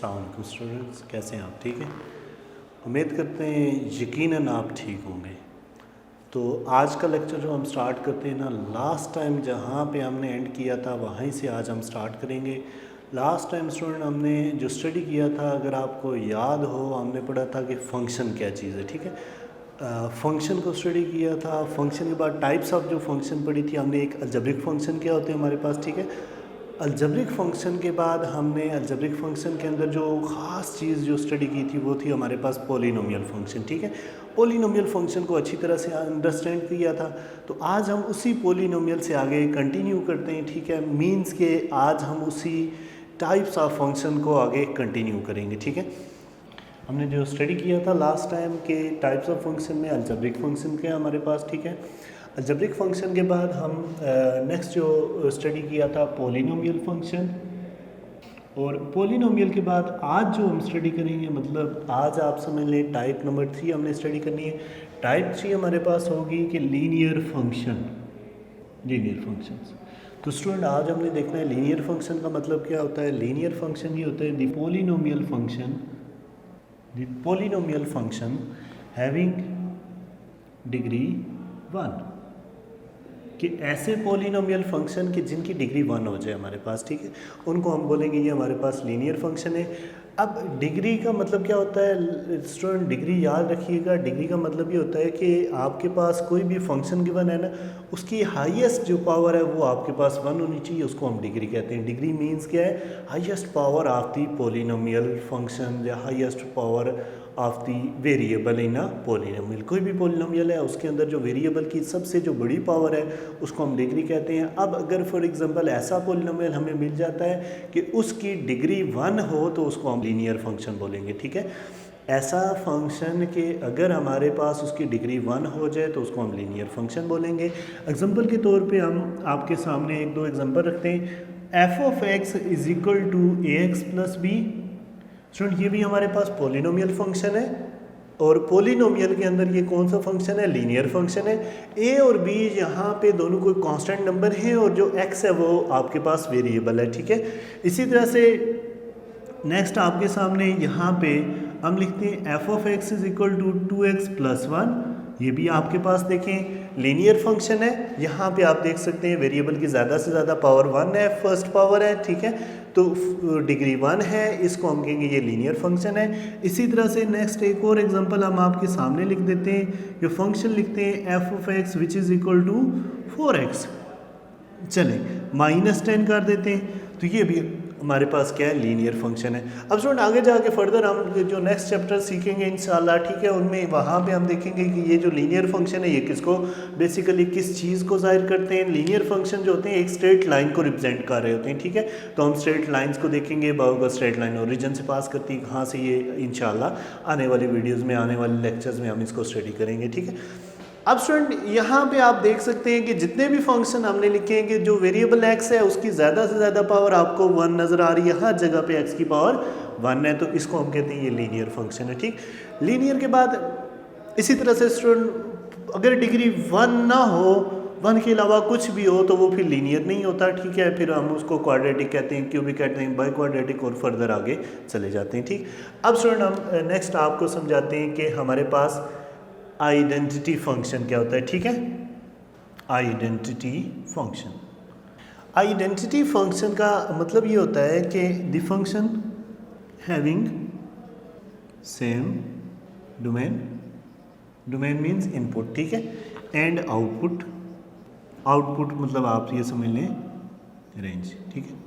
अस्सलाम वालेकुम स्टूडेंट्स, कैसे हैं आप? ठीक है, उम्मीद करते हैं यकीनन आप ठीक होंगे। तो आज का लेक्चर जो हम स्टार्ट करते हैं ना, लास्ट टाइम जहाँ पे हमने एंड किया था वहीं से आज हम स्टार्ट करेंगे। लास्ट टाइम स्टूडेंट हमने जो स्टडी किया था, अगर आपको याद हो, हमने पढ़ा था कि फ़ंक्शन क्या चीज़ है। ठीक है, फंक्शन को स्टडी किया था। फंक्शन के बाद टाइप्स ऑफ जो फंक्शन पढ़ी थी हमने, एक अलजेब्रिक फंक्शन क्या होते हैं हमारे पास। ठीक है, अलजेब्रिक फ़ंक्शन के बाद हमने अलजेब्रिक फ़ंक्शन के अंदर जो ख़ास चीज़ जो स्टडी की थी वो थी हमारे पास पॉलिनोमियल फ़ंक्शन। ठीक है, पॉलिनोमियल फ़ंक्शन को अच्छी तरह से अंडरस्टैंड किया था। तो आज हम उसी पॉलिनोमियल से आगे कंटिन्यू करते हैं। ठीक है, मींस के आज हम उसी टाइप्स ऑफ फंक्शन को आगे कंटिन्यू करेंगे। ठीक है, हमने जो स्टडी किया था लास्ट टाइम के टाइप्स ऑफ फंक्शन में अलजेब्रिक फ़ंक्शन के हमारे पास। ठीक है, अलजेब्रिक फ़ंक्शन के बाद हम नेक्स्ट जो स्टडी किया था पॉलिनोमियल फ़ंक्शन, और पॉलिनोमियल के बाद आज जो हम स्टडी करेंगे, मतलब आज आप समझ लें टाइप नंबर 3 हमने स्टडी करनी है। टाइप 3 हमारे पास होगी कि लीनियर फंक्शन, लीनियर फंक्शंस। तो स्टूडेंट आज हमने देखना है लीनियर फंक्शन का मतलब क्या होता है। लीनियर फंक्शन ही होता है the polynomial function, the polynomial function having degree 1, कि ऐसे पॉलिनोमियल फंक्शन कि जिनकी डिग्री 1 हो जाए हमारे पास। ठीक है, उनको हम बोलेंगे ये हमारे पास लीनियर फंक्शन है। अब डिग्री का मतलब क्या होता है स्टूडेंट, डिग्री याद रखिएगा। डिग्री का मतलब ये होता है कि आपके पास कोई भी फंक्शन गिवन है ना, उसकी हाईएस्ट जो पावर है वो आपके पास 1 होनी चाहिए, उसको हम डिग्री कहते हैं। डिग्री मीन्स क्या है, highest power of the polynomial function या highest power of the variable in a polynomial. कोई भी पॉलिनोमियल है उसके अंदर जो वेरिएबल की सबसे जो बड़ी पावर है उसको हम डिग्री कहते हैं। अब अगर फॉर एग्जांपल ऐसा पॉलिनोमियल हमें मिल जाता है कि उसकी डिग्री 1 हो तो उसको हम लीनियर फंक्शन बोलेंगे। ठीक है, ऐसा फंक्शन के अगर हमारे पास उसकी डिग्री 1 हो जाए तो उसको हम लीनियर फंक्शन बोलेंगे। एग्जांपल के तौर पे हम आपके सामने एक दो एग्जांपल रखते हैं। F of x is equal to a x plus b. Student ये भी हमारे पास पॉलिनोमियल फंक्शन है, और पॉलिनोमियल के अंदर ये कौन सा फंक्शन है, लीनियर फंक्शन है। ए और बी यहाँ पे दोनों कोई कांस्टेंट नंबर है, और जो एक्स है वो आपके पास वेरिएबल है। ठीक है, इसी तरह से नेक्स्ट आपके सामने यहाँ पे हम लिखते हैं f of x is equal to 2x plus 1। ये भी आपके पास देखें लीनियर फंक्शन है। यहाँ पे आप देख सकते हैं वेरिएबल की ज़्यादा से ज़्यादा पावर 1 है, फर्स्ट पावर है। ठीक है, तो डिग्री 1 है, इसको हम कहेंगे ये लीनियर फंक्शन है। इसी तरह से नेक्स्ट एक और एग्जांपल हम आपके सामने लिख देते हैं। ये फंक्शन लिखते हैं f of x which is equal to 4x। चलें -10 कर देते हैं, तो ये भी हमारे पास क्या है, लीनियर फंक्शन है। अब स्टूडेंट आगे जाके फर्दर हम जो नेक्स्ट चैप्टर सीखेंगे इंशाल्लाह, ठीक है, उनमें वहाँ पे हम देखेंगे कि ये जो लीनियर फंक्शन है ये किसको बेसिकली किस चीज़ को जाहिर करते हैं। लीनियर फंक्शन जो होते हैं एक स्ट्रेट लाइन को रिप्रेजेंट कर रहे होते हैं। ठीक है, तो हम स्ट्रेट लाइंस को देखेंगे, बाउगा स्ट्रेट लाइन ओरिजिन से पास करती है, कहाँ से, ये इंशाल्लाह आने वाली वीडियोज़ में, आने वाले लेक्चर्स में हम इसको स्टडी करेंगे। ठीक है, अब स्टूडेंट यहाँ पे आप देख सकते हैं कि जितने भी फंक्शन हमने लिखे हैं कि जो वेरिएबल x है उसकी ज़्यादा से ज़्यादा पावर आपको 1 नज़र आ रही है, हर जगह पे x की पावर 1 है, तो इसको हम कहते हैं ये लीनियर फंक्शन है। ठीक, लीनियर के बाद इसी तरह से स्टूडेंट अगर डिग्री 1 ना हो, 1 के अलावा कुछ भी हो, तो वो फिर लीनियर नहीं होता। ठीक है, फिर हम उसको क्वाड्रेटिक कहते हैं, क्यूबिक कहते हैं, बाई क्वाड्रेटिक, और फर्दर आगे चले जाते हैं। ठीक, अब स्टूडेंट हम नेक्स्ट आपको समझाते हैं कि हमारे पास आइडेंटिटी फंक्शन क्या होता है। ठीक है, आइडेंटिटी फंक्शन, आइडेंटिटी फंक्शन का मतलब ये होता है कि the function having same domain, domain means input, ठीक है, एंड आउटपुट, आउटपुट मतलब आप ये समझ लें रेंज। ठीक है,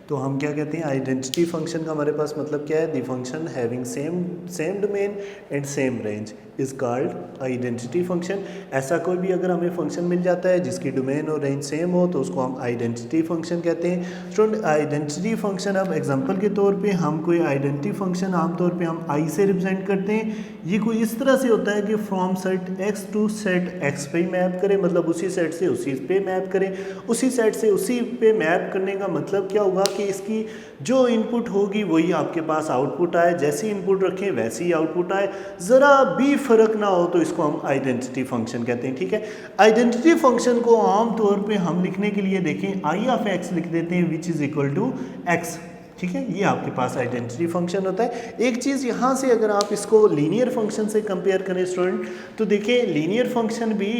तो हम क्या कहते हैं, आइडेंटिटी फंक्शन का हमारे पास मतलब क्या है, the function having same domain and same range is called identity function. ऐसा कोई भी अगर हमें फंक्शन मिल जाता है जिसकी डोमेन और रेंज सेम हो तो उसको हम आइडेंटिटी फंक्शन कहते हैं। स्टूडेंट आइडेंटिटी फंक्शन, अब एग्जांपल के तौर पे हम कोई आइडेंटिटी फंक्शन आमतौर पे हम आई से रिप्रेजेंट करते हैं। ये कोई इस तरह से होता है कि from set x to set x पे मैप करें, मतलब उसी सेट से उसी पे मैप करें। उसी सेट से उसी पे मैप करने का मतलब क्या होगा कि इसकी जो इनपुट होगी वही आपके पास आउटपुट आए, जैसी इनपुट रखें वैसे ही आउटपुट आए, ज़रा भी फ़र्क ना हो, तो इसको हम आइडेंटिटी फंक्शन कहते हैं। ठीक है, आइडेंटिटी फंक्शन को आम तौर पे हम लिखने के लिए देखें आई ऑफ एक्स लिख देते हैं which is equal to x. ठीक है, ये आपके पास आइडेंटिटी फंक्शन होता है। एक चीज़ यहाँ से अगर आप इसको लीनियर फंक्शन से कंपेयर करें स्टूडेंट, तो देखिए लीनियर फंक्शन भी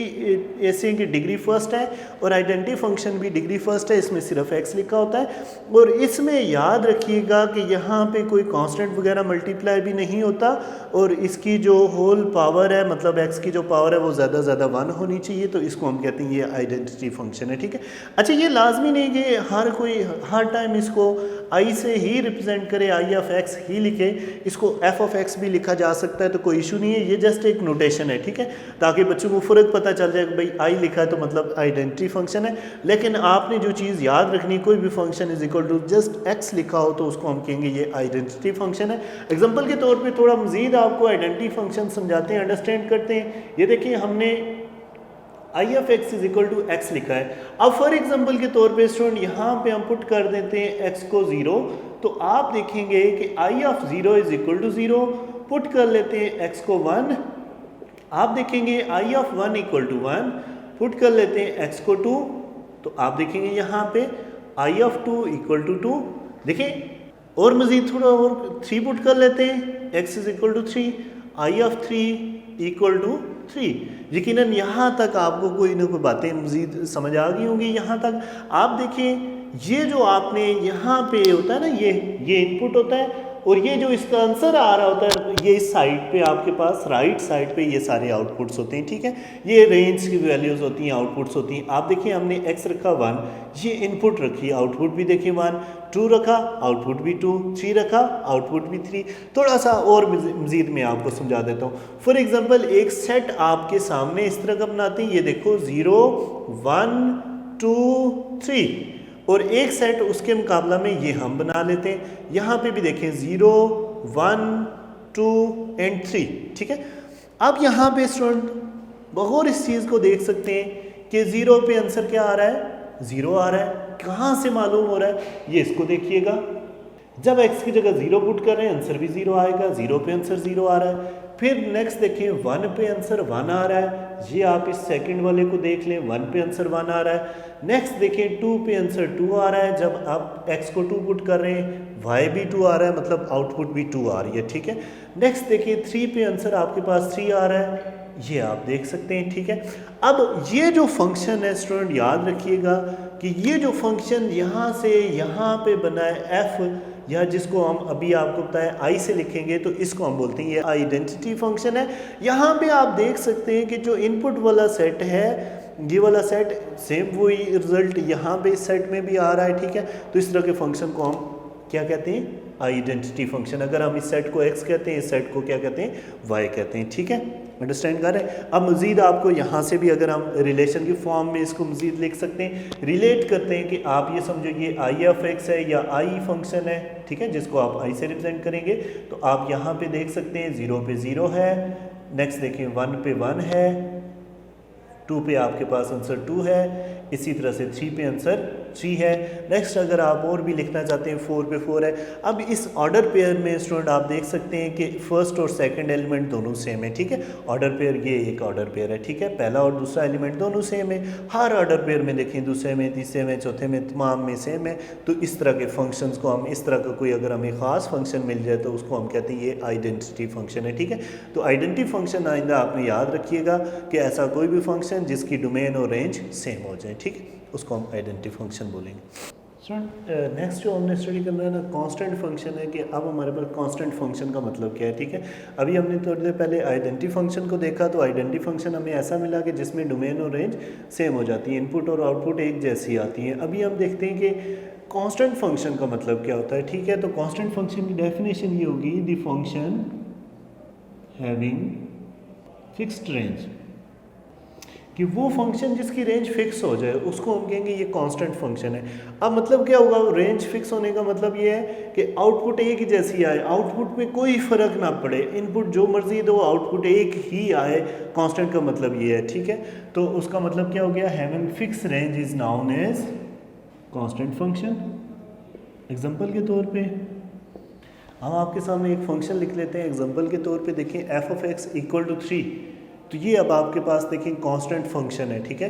ऐसे कि डिग्री फर्स्ट है और आइडेंटिटी फंक्शन भी डिग्री फर्स्ट है, इसमें सिर्फ x लिखा होता है। और इसमें याद रखिएगा कि यहाँ पे कोई कांस्टेंट वगैरह मल्टीप्लाई भी नहीं होता और इसकी जो होल पावर है, मतलब x की जो पावर है वो ज़्यादा ज़्यादा 1 होनी चाहिए, तो इसको हम कहते हैं ये आइडेंटिटी फंक्शन है। ठीक है, अच्छा ये लाजमी नहीं कि हर कोई हर टाइम इसको i से ही रिप्रेजेंट करे, i ऑफ x ही लिखे, इसको f ऑफ x भी लिखा जा सकता है, तो कोई इशू नहीं है, ये जस्ट एक नोटेशन है। ठीक है, ताकि बच्चों को फ़र्क पता चल जाए कि भाई i लिखा है तो मतलब आइडेंटिटी फंक्शन है। लेकिन आपने जो चीज़ याद रखनी, कोई भी function is equal to just x लिखा हो तो उसको हम कहेंगे ये आइडेंटिटी फंक्शन है। एग्जाम्पल के तौर पर थोड़ा मजीद आपको आइडेंटिटी फंक्शन समझाते हैं, अंडरस्टैंड करते हैं। ये देखिए हमने i of x is equal to x लिखा है। अब फॉर एग्जांपल के तौर पे स्टूडेंट यहाँ पे हम पुट कर देते हैं x को 0, तो आप देखेंगे कि i of 0 is equal to 0, put कर लेते हैं x को 1, आप देखेंगे i of 1 equal to 1, put कर लेते हैं x को 2, तो आप देखेंगे यहाँ पे i ऑफ 2 इक्वल टू 2। देखिए और मज़ीद थोड़ा और 3 पुट कर लेते हैं, x is equal to 3, i of 3 equal to 3। यकीनन यहाँ तक आपको कोई ना कोई बातें मज़ीद समझ आ गई होंगी। यहाँ तक आप देखिए ये जो आपने यहाँ पे होता है ना, ये इनपुट होता है और ये जो इसका आंसर आ रहा होता है ये इस साइड पे आपके पास राइट साइड पे ये सारे आउटपुट्स होते हैं। ठीक है, ये रेंज की वैल्यूज़ होती हैं, आउटपुट्स होती हैं। आप देखिए हमने x रखा 1, ये इनपुट रखी, आउटपुट भी देखिए 1, 2 रखा, आउटपुट भी 2, 3 रखा, आउटपुट भी 3। थोड़ा सा और मज़ीद मैं आपको समझा देता हूँ। फॉर एग्जांपल एक सेट आपके सामने इस तरह का बनाते हैं, ये देखो 0 1 2 3, और एक सेट उसके मुकाबला में ये हम बना लेते हैं। यहाँ पे भी देखें 0 1 2 एंड 3। ठीक है, अब यहाँ पे स्टूडेंट बहुत इस चीज़ को देख सकते हैं कि 0 पे आंसर क्या आ रहा है, 0 आ रहा है। कहाँ से मालूम हो रहा है, ये इसको देखिएगा, जब x की जगह 0 पुट कर रहे हैं आंसर भी 0 आएगा, 0 पे आंसर 0 आ रहा है। फिर नेक्स्ट देखिए 1 पे आंसर 1 आ रहा है, ये आप इस सेकंड वाले को देख लें, 1 पे आंसर 1 आ रहा है। नेक्स्ट देखिए 2 पे आंसर 2 आ रहा है, जब आप x को 2 पुट कर रहे हैं y भी 2 आ रहा है, मतलब आउटपुट भी 2 आ रही है। ठीक है, नेक्स्ट देखिए 3 पे आंसर आपके पास 3 आ रहा है, ये आप देख सकते हैं। ठीक है, अब ये जो फंक्शन है स्टूडेंट याद रखिएगा कि ये जो फंक्शन यहाँ से यहाँ पे बना है f, या जिसको हम अभी आपको बताया i से लिखेंगे तो इसको हम बोलते हैं ये आइडेंटिटी फंक्शन है। यहाँ पे आप देख सकते हैं कि जो इनपुट वाला सेट है, ये वाला सेट सेम वही रिजल्ट यहाँ पे इस सेट में भी आ रहा है। ठीक है, तो इस तरह के फंक्शन को हम क्या कहते हैं, आइडेंटिटी फंक्शन। अगर हम इस सेट को x कहते हैं, इस सेट को क्या कहते हैं, y कहते हैं। ठीक है, अंडरस्टैंड कर रहे हैं। अब मज़ीद आपको यहाँ से भी अगर हम रिलेशन की फॉर्म में इसको मज़ीद लिख सकते हैं, रिलेट करते हैं कि आप ये समझो ये i ऑफ x है या i फंक्शन है। ठीक है, जिसको आप i से रिप्रेजेंट करेंगे, तो आप यहाँ पे देख सकते हैं 0 पे 0 है, नेक्स्ट देखिए 1 पे 1 है, 2 पे आपके पास आंसर 2 है, इसी तरह से 3 पे आंसर 3 है। नेक्स्ट अगर आप और भी लिखना चाहते हैं 4 पे 4 है। अब इस ऑर्डर पेयर में स्टूडेंट आप देख सकते हैं कि फर्स्ट और सेकंड एलिमेंट दोनों सेम है। ठीक है, ऑर्डर पेयर ये एक ऑर्डर पेयर है। ठीक है, पहला और दूसरा एलिमेंट दोनों सेम है। हर ऑर्डर पेयर में देखें दूसरे में, तीसरे में, चौथे में, तमाम में सेम है। तो इस तरह के फंक्शंस को हम, इस तरह का कोई अगर हमें ख़ास फंक्शन मिल जाए तो उसको हम कहते हैं ये आइडेंटिटी फंक्शन है। ठीक है, तो आइडेंटिटी फंक्शन आइंदा आपने याद रखिएगा कि ऐसा कोई भी फंक्शन जिसकी डोमेन और रेंज सेम हो जाए, ठीक है, उसको हम आइडेंटिटी फंक्शन बोलेंगे। नेक्स्ट जो हमने स्टडी करना है ना, कांस्टेंट फंक्शन है कि अब हमारे पास कांस्टेंट फंक्शन का मतलब क्या है। ठीक है, अभी हमने थोड़ी देर पहले आइडेंटिटी फंक्शन को देखा, तो आइडेंटिटी फंक्शन हमें ऐसा मिला कि जिसमें डोमेन और रेंज सेम हो जाती है, इनपुट और आउटपुट एक जैसी आती हैं। अभी हम देखते हैं कि कांस्टेंट फंक्शन का मतलब क्या होता है। ठीक है, तो कांस्टेंट फंक्शन की डेफिनेशन ये होगी, the function having fixed range, कि वो फंक्शन जिसकी रेंज फिक्स हो जाए उसको हम कहेंगे ये कांस्टेंट फंक्शन है। अब मतलब क्या होगा, रेंज फिक्स होने का मतलब ये है कि आउटपुट एक ही जैसी आए, आउटपुट में कोई फ़र्क ना पड़े, इनपुट जो मर्जी दो आउटपुट एक ही आए। कांस्टेंट का मतलब ये है। ठीक है, तो उसका मतलब क्या हो गया, having fix range is known as constant function. Example के तौर पे हम आपके सामने एक फंक्शन लिख लेते हैं। एग्जांपल के तौर पे देखें f of x equal to 3, तो ये अब आपके पास देखें कांस्टेंट फंक्शन है। ठीक है,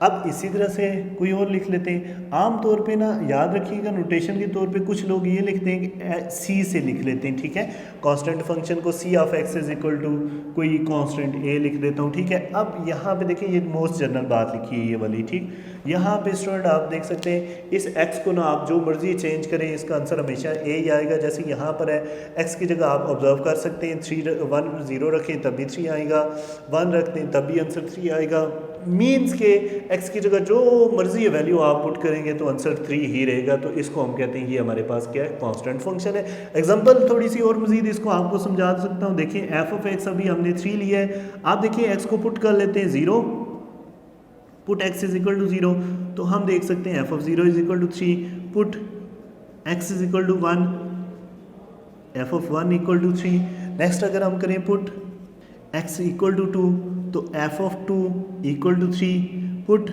अब इसी तरह से कोई और लिख लेते हैं। आम तौर पे ना याद रखिएगा नोटेशन के तौर पे कुछ लोग ये लिखते हैं कि सी से लिख लेते हैं, ठीक है। कांस्टेंट फंक्शन को C of x is equal to कोई कांस्टेंट ए लिख देता हूँ, ठीक है। अब यहाँ पे देखिए ये मोस्ट जनरल बात लिखी है ये वाली, ठीक। यहाँ पे स्टूडेंट आप देख सकते हैं इस x को ना आप जो मर्जी चेंज करें इसका आंसर हमेशा a ही आएगा। जैसे यहाँ पर है x की जगह आप ऑब्जर्व कर सकते हैं 1 0 रखें तब भी 3 आएगा, 1 रख दें तब भी आंसर 3 आएगा। मीन्स के x की जगह जो मर्जी वैल्यू आप पुट करेंगे तो आंसर 3 ही रहेगा। तो इसको हम कहते हैं ये हमारे पास क्या है, कांस्टेंट फंक्शन है। एग्जांपल थोड़ी सी और मजीद इसको आपको समझा सकता हूँ। देखिए एफ ऑफ एक्स अभी हमने 3 लिया है, आप देखिए x को पुट कर लेते हैं 0, put x is equal to 0, तो हम देख सकते हैं f of 0 is equal to 3, put x is equal to 1, f of 1 equal to 3। Next अगर हम करें पुट x इक्वल टू 2 तो f of 2 equal to 3, put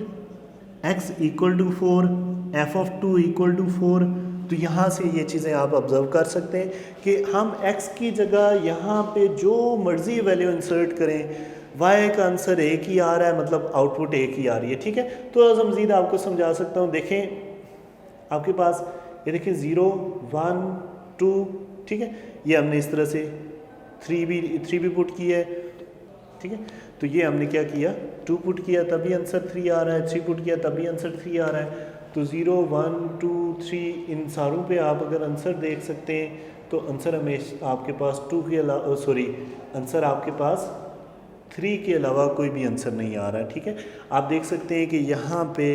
x equal to 4, f of 2 equal to 4। तो यहाँ से ये चीज़ें आप ऑब्जर्व कर सकते हैं कि हम x की जगह यहाँ पे जो मर्जी वैल्यू इंसर्ट करें y का आंसर एक ही आ रहा है, मतलब आउटपुट एक ही आ रही है, ठीक है। तो आज मज़ीद आपको समझा सकता हूँ। देखें आपके पास ये देखिए 0 1 2, ठीक है, ये हमने इस तरह से 3 भी पुट किया है, ठीक है। तो ये हमने क्या किया, 2 पुट किया तभी आंसर 3 आ रहा है, 3 पुट किया तभी आंसर 3 आ रहा है। तो 0 1 2 3 इन सारों पे आप अगर आंसर देख सकते हैं तो आंसर हमेशा आपके पास 2 के अलावा आंसर आपके पास 3 के अलावा कोई भी आंसर नहीं आ रहा है, ठीक है। आप देख सकते हैं कि यहाँ पे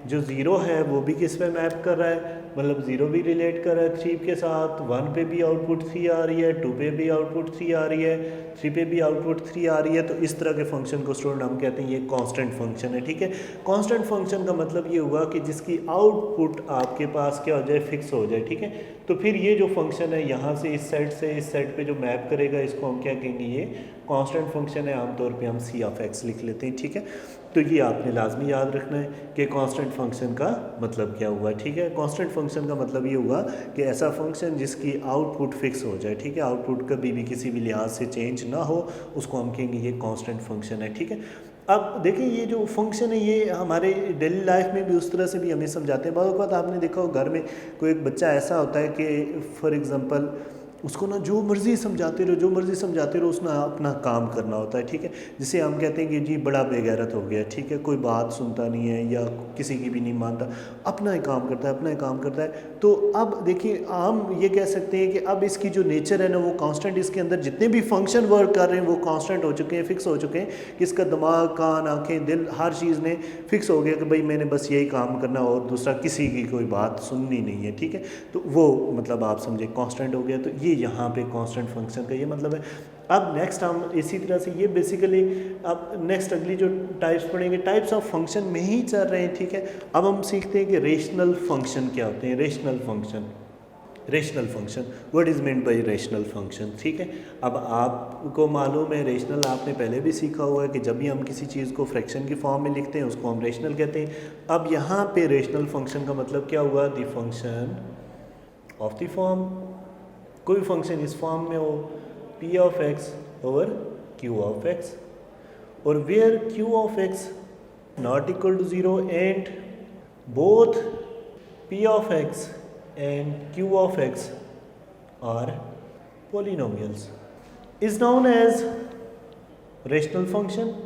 जो 0 है वो भी किस पे मैप कर रहा है, मतलब 0 भी रिलेट कर रहा है 3 के साथ, 1 पे भी आउटपुट 3 आ रही है, 2 पे भी आउटपुट 3 आ रही है, 3 पे भी आउटपुट 3 आ रही है। तो इस तरह के फंक्शन को स्टूडेंट हम कहते हैं ये कांस्टेंट फंक्शन है, ठीक है। कांस्टेंट फंक्शन का मतलब ये हुआ कि जिसकी आउटपुट आपके पास क्या हो जाए, फिक्स हो जाए, ठीक है। तो फिर ये जो फंक्शन है यहाँ से इस सेट पे जो मैप करेगा इसको हम क्या कहेंगे, ये कांस्टेंट फंक्शन है। आमतौर पे हम सी ऑफ एक्स लिख लेते हैं, ठीक है। तो ये आपने लाजमी याद रखना है कि कांस्टेंट फंक्शन का मतलब क्या हुआ, ठीक है। कांस्टेंट फंक्शन का मतलब ये हुआ कि ऐसा फंक्शन जिसकी आउटपुट फिक्स हो जाए, ठीक है, आउटपुट कभी भी किसी भी लिहाज से चेंज ना हो, उसको हम कहेंगे ये कांस्टेंट फंक्शन है, ठीक है। अब देखिए ये जो फंक्शन है ये हमारे डेली लाइफ में भी उस तरह से भी हमें समझाते हैं। बहुत बात आपने देखा हो घर में कोई एक बच्चा ऐसा होता है कि फॉर एग्ज़ाम्पल उसको ना जो मर्ज़ी समझाते रहो उसने अपना काम करना होता है, ठीक है। जिसे हम कहते हैं कि जी बड़ा बेगैरत हो गया, ठीक है, कोई बात सुनता नहीं है या किसी की भी नहीं मानता, अपना ही काम करता है। तो अब देखिए हम ये कह सकते हैं कि अब इसकी जो नेचर है ना वो कांस्टेंट, इसके अंदर जितने भी फंक्शन वर्क कर रहे हैं वो कांस्टेंट हो चुके हैं, फिक्स हो चुके हैं कि इसका दिमाग, कान, आँखें, दिल, हर चीज़ ने फिक्स हो गया कि भाई मैंने बस यही काम करना और दूसरा किसी की कोई बात सुननी नहीं है, ठीक है। तो वो मतलब आप समझे कांस्टेंट हो गया। तो ये यहाँ पे कांस्टेंट फंक्शन का ये मतलब है। अब नेक्स्ट हम इसी तरह से ये बेसिकली अब नेक्स्ट अगली जो टाइप्स पढ़ेंगे टाइप्स ऑफ फंक्शन में ही चल रहे हैं, ठीक है। अब हम सीखते हैं कि रेशनल फंक्शन क्या होते हैं। Rational function what is meant by rational function, ठीक है। अब आपको मालूम है रेशनल आपने पहले भी सीखा हुआ है कि जब भी हम किसी चीज़ को फ्रैक्शन की फॉर्म में लिखते हैं उसको हम रेशनल कहते हैं। अब यहाँ पे रेशनल फंक्शन का मतलब क्या हुआ, the function of the form, कोई फंक्शन इस फॉर्म में हो p of x over q of x और where q of x not equal to 0 and both p of x and q of x are polynomials is known as rational function.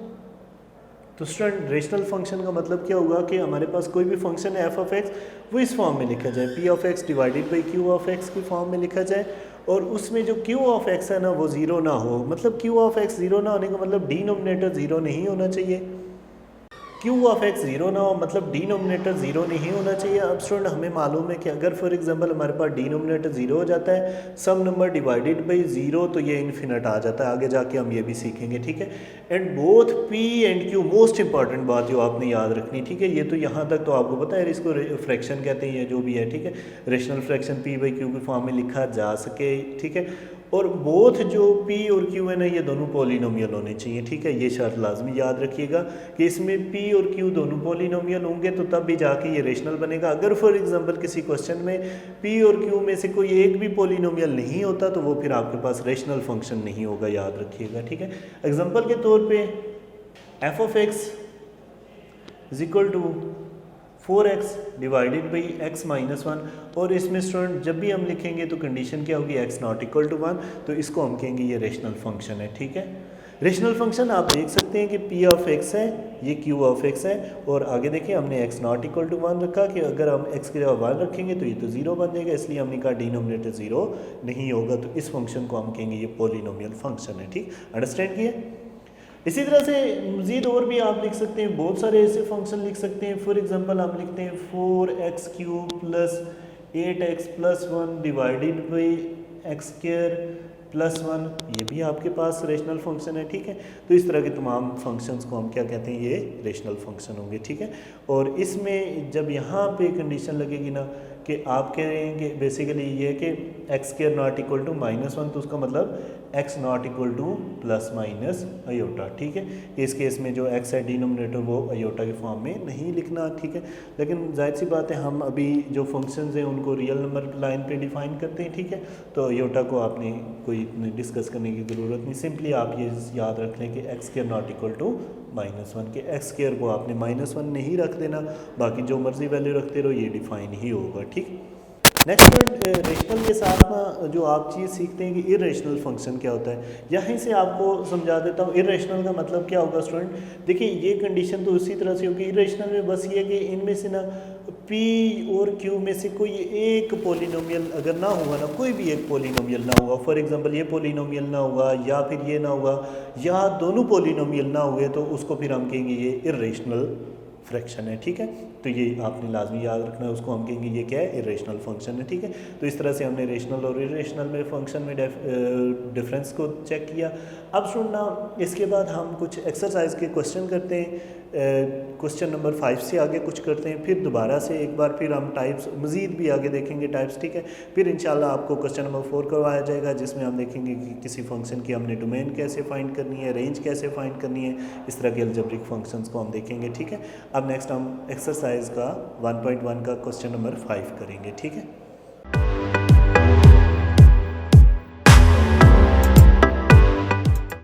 तो student rational function का मतलब क्या होगा कि हमारे पास कोई भी फंक्शन है f ऑफ x वो इस फॉर्म में लिखा जाए, p of x divided by q of x की फॉर्म में लिखा जाए और उसमें जो q ऑफ x है ना वो ज़ीरो ना हो। मतलब q ऑफ x ज़ीरो ना होने का मतलब डिनोमिनेटर ज़ीरो नहीं होना चाहिए। q ऑफ x ज़ीरो ना हो मतलब डिनोमिनेटर ज़ीरो नहीं होना चाहिए। अब स्टूडेंट हमें मालूम है कि अगर फॉर एग्जांपल हमारे पास डिनोमिनेटर ज़ीरो हो जाता है, सम नंबर डिवाइडेड बाई ज़ीरो, तो ये इन्फिनिट आ जाता है। आगे जाके हम ये भी सीखेंगे, ठीक है। And both p and q, most important बात जो आपने याद रखनी, ठीक है। ये तो यहाँ तक तो आपको पता है, इसको फ्रैक्शन कहते हैं या जो भी है, ठीक है। Rational fraction p by q की फॉर्म में लिखा जा सके, ठीक है। और बोथ जो p और q है ना ये दोनों पॉलिनोमियल होने चाहिए, ठीक है। ये शर्त लाजमी याद रखिएगा कि इसमें p और q दोनों पॉलिनोमियल होंगे तो तब भी जाके ये रेशनल बनेगा। अगर फॉर एग्जांपल किसी क्वेश्चन में p और q में से कोई एक भी पॉलिनोमियल नहीं होता तो वो फिर आपके पास रेशनल फंक्शन नहीं होगा, याद रखिएगा, ठीक है। एग्जांपल के तौर पे f of x is equal to 4x divided by x minus 1। और इसमें स्टूडेंट जब भी हम लिखेंगे तो कंडीशन क्या होगी, x नॉट इक्वल टू 1, तो इसको हम कहेंगे ये रेशनल फंक्शन है। ठीक है, रेशनल फंक्शन आप देख सकते हैं कि p ऑफ x है, ये q ऑफ x है, और आगे देखिए हमने x नॉट इक्वल टू 1 रखा कि अगर हम x की जगह 1 रखेंगे तो ये तो 0 बन जाएगा, इसलिए हमने कहा डिनोमिनेटर 0 नहीं होगा, तो इस फंक्शन को हम कहेंगे ये पॉलिनोमियल फंक्शन है। ठीक, अंडरस्टैंड किया। इसी तरह से मज़ीद और भी आप लिख सकते हैं, बहुत सारे ऐसे फंक्शन लिख सकते हैं। फॉर एग्जांपल हम लिखते हैं 4x cube plus 8x plus 1 divided by x square plus 1, ये भी आपके पास रेशनल फंक्शन है। ठीक है, तो इस तरह के तमाम फंक्शंस को हम क्या कहते हैं, ये रेशनल फंक्शन होंगे। ठीक है, और इसमें जब यहाँ पे कंडीशन लगेगी ना कि आप कह रहे हैं कि बेसिकली ये है कि x square not equal to -1, तो उसका मतलब x not equal to plus minus iota. ठीक है, इस केस में जो एक्स है डिनोमिनेटर वो अयोटा के फॉर्म में नहीं लिखना। ठीक है, लेकिन जाहिर सी बात है हम अभी जो फंक्शंस हैं उनको रियल नंबर लाइन पे डिफाइन करते हैं। ठीक है, तो अयोटा को आपने कोई डिस्कस करने की ज़रूरत नहीं, सिंपली आप ये याद रख लें कि x square not equal to -1 के एक्स स्क्वायर को आपने -1 नहीं रख देना, बाकी जो मर्जी वैल्यू रखते रहो ये डिफाइन ही होगा। ठीक, नेक्स्ट रेशनल के साथ ना जो आप चीज़ सीखते हैं कि इरेशनल फंक्शन क्या होता है, यहीं से आपको समझा देता हूँ। इरेशनल का मतलब क्या होगा स्टूडेंट, देखिए ये कंडीशन तो उसी तरह से होगी। इरेशनल में बस ये कि इनमें से ना P और Q में से कोई एक पोलिनोमियल अगर ना हुआ ना, कोई भी एक पोलिनोमियल ना हुआ, फॉर एग्जांपल ये पोलिनोमियल ना हुआ या फिर ये ना हुआ या दोनों पोलिनोमियल ना हुए, तो उसको फिर हम कहेंगे ये इरेशनल फ्रैक्शन है। ठीक है, तो ये आपने लाजमी याद रखना है, उसको हम कहेंगे ये क्या है, इरेशनल फंक्शन है। ठीक है, तो इस तरह से हमने रेशनल और इरेशनल में फंक्शन में डिफरेंस को चेक किया। अब सुनना, इसके बाद हम कुछ एक्सरसाइज के क्वेश्चन करते हैं, क्वेश्चन नंबर 5 से आगे कुछ करते हैं, फिर दोबारा से एक बार फिर हम टाइप्स मज़ीद भी आगे देखेंगे टाइप्स। ठीक है, फिर इंशाल्लाह आपको क्वेश्चन नंबर 4 करवाया जाएगा, जिसमें हम देखेंगे कि किसी फंक्शन की हमने डोमेन कैसे फाइंड करनी है, रेंज कैसे फाइंड करनी है, इस तरह के अलजेब्रिक फंक्शंस को हम देखेंगे। ठीक है, अब नेक्स्ट हम एक्सरसाइज का 1.1 का क्वेश्चन नंबर 5 करेंगे। ठीक है।